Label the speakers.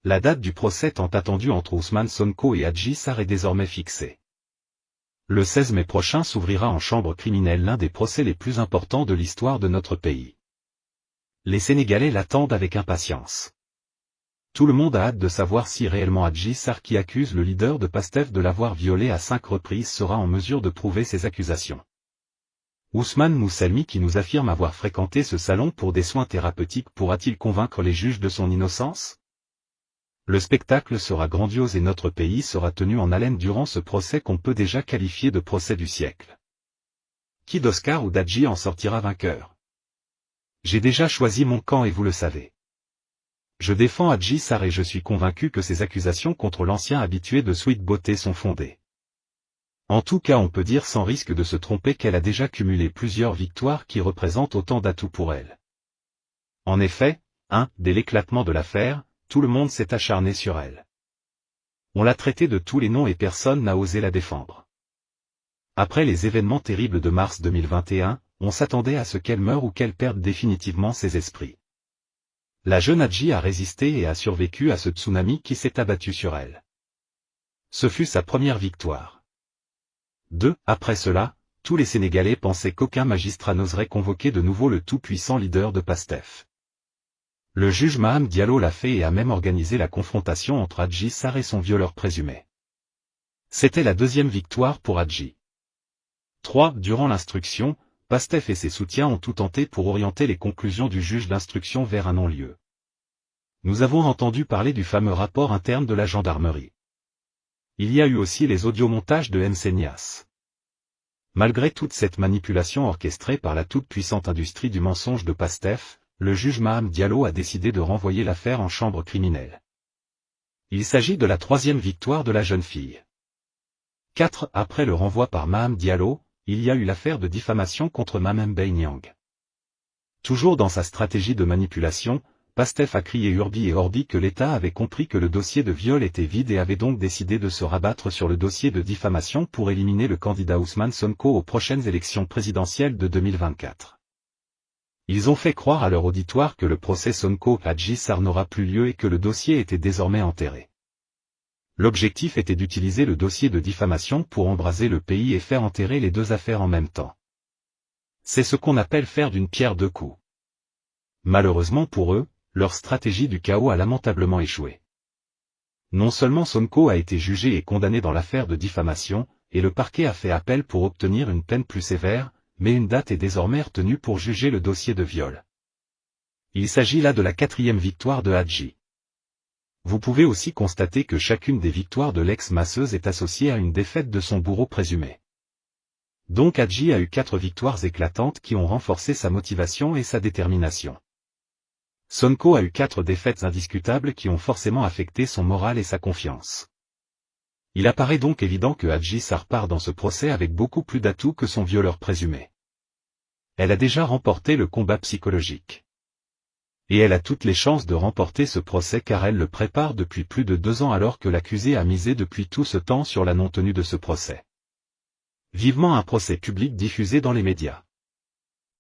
Speaker 1: La date du procès tant attendu entre Ousmane Sonko et Adji Sarr est désormais fixée. Le 16 mai prochain s'ouvrira en chambre criminelle l'un des procès les plus importants de l'histoire de notre pays. Les Sénégalais l'attendent avec impatience. Tout le monde a hâte de savoir si réellement Adji Sarr, qui accuse le leader de Pastef de l'avoir violée à 5 reprises, sera en mesure de prouver ses accusations. Ousmane Moussalmi, qui nous affirme avoir fréquenté ce salon pour des soins thérapeutiques, pourra-t-il convaincre les juges de son innocence? Le spectacle sera grandiose et notre pays sera tenu en haleine durant ce procès qu'on peut déjà qualifier de procès du siècle. Qui d'Oscar ou d'Adji en sortira vainqueur? J'ai déjà choisi mon camp et vous le savez. Je défends Adji Sarr et je suis convaincu que ses accusations contre l'ancien habitué de Sweet Beauté sont fondées. En tout cas, on peut dire sans risque de se tromper qu'elle a déjà cumulé plusieurs victoires qui représentent autant d'atouts pour elle. En effet, dès l'éclatement de l'affaire, tout le monde s'est acharné sur elle. On l'a traitée de tous les noms et personne n'a osé la défendre. Après les événements terribles de mars 2021, on s'attendait à ce qu'elle meure ou qu'elle perde définitivement ses esprits. La jeune Adji a résisté et a survécu à ce tsunami qui s'est abattu sur elle. Ce fut sa première victoire. Après cela, tous les Sénégalais pensaient qu'aucun magistrat n'oserait convoquer de nouveau le tout-puissant leader de Pastef. Le juge Maham Diallo l'a fait et a même organisé la confrontation entre Adji Sarr et son violeur présumé. C'était la deuxième victoire pour Adji. Durant l'instruction, Pastef et ses soutiens ont tout tenté pour orienter les conclusions du juge d'instruction vers un non-lieu. Nous avons entendu parler du fameux rapport interne de la gendarmerie. Il y a eu aussi les audiomontages de Msenias. Malgré toute cette manipulation orchestrée par la toute-puissante industrie du mensonge de Pastef, le juge Maham Diallo a décidé de renvoyer l'affaire en chambre criminelle. Il s'agit de la troisième victoire de la jeune fille. Après le renvoi par Maham Diallo, il y a eu l'affaire de diffamation contre Mame Mbaye Niang. Toujours dans sa stratégie de manipulation, Pastef a crié urbi et orbi que l'État avait compris que le dossier de viol était vide et avait donc décidé de se rabattre sur le dossier de diffamation pour éliminer le candidat Ousmane Sonko aux prochaines élections présidentielles de 2024. Ils ont fait croire à leur auditoire que le procès Sonko-Adji Sarr n'aura plus lieu et que le dossier était désormais enterré. L'objectif était d'utiliser le dossier de diffamation pour embraser le pays et faire enterrer les deux affaires en même temps. C'est ce qu'on appelle faire d'une pierre deux coups. Malheureusement pour eux, leur stratégie du chaos a lamentablement échoué. Non seulement Sonko a été jugé et condamné dans l'affaire de diffamation, et le parquet a fait appel pour obtenir une peine plus sévère, mais une date est désormais retenue pour juger le dossier de viol. Il s'agit là de la quatrième victoire de Adji. Vous pouvez aussi constater que chacune des victoires de l'ex-masseuse est associée à une défaite de son bourreau présumé. Donc Adji a eu 4 victoires éclatantes qui ont renforcé sa motivation et sa détermination. Sonko a eu 4 défaites indiscutables qui ont forcément affecté son moral et sa confiance. Il apparaît donc évident que Adji Sarr part dans ce procès avec beaucoup plus d'atouts que son violeur présumé. Elle a déjà remporté le combat psychologique. Et elle a toutes les chances de remporter ce procès car elle le prépare depuis plus de 2 ans alors que l'accusé a misé depuis tout ce temps sur la non-tenue de ce procès. Vivement un procès public diffusé dans les médias.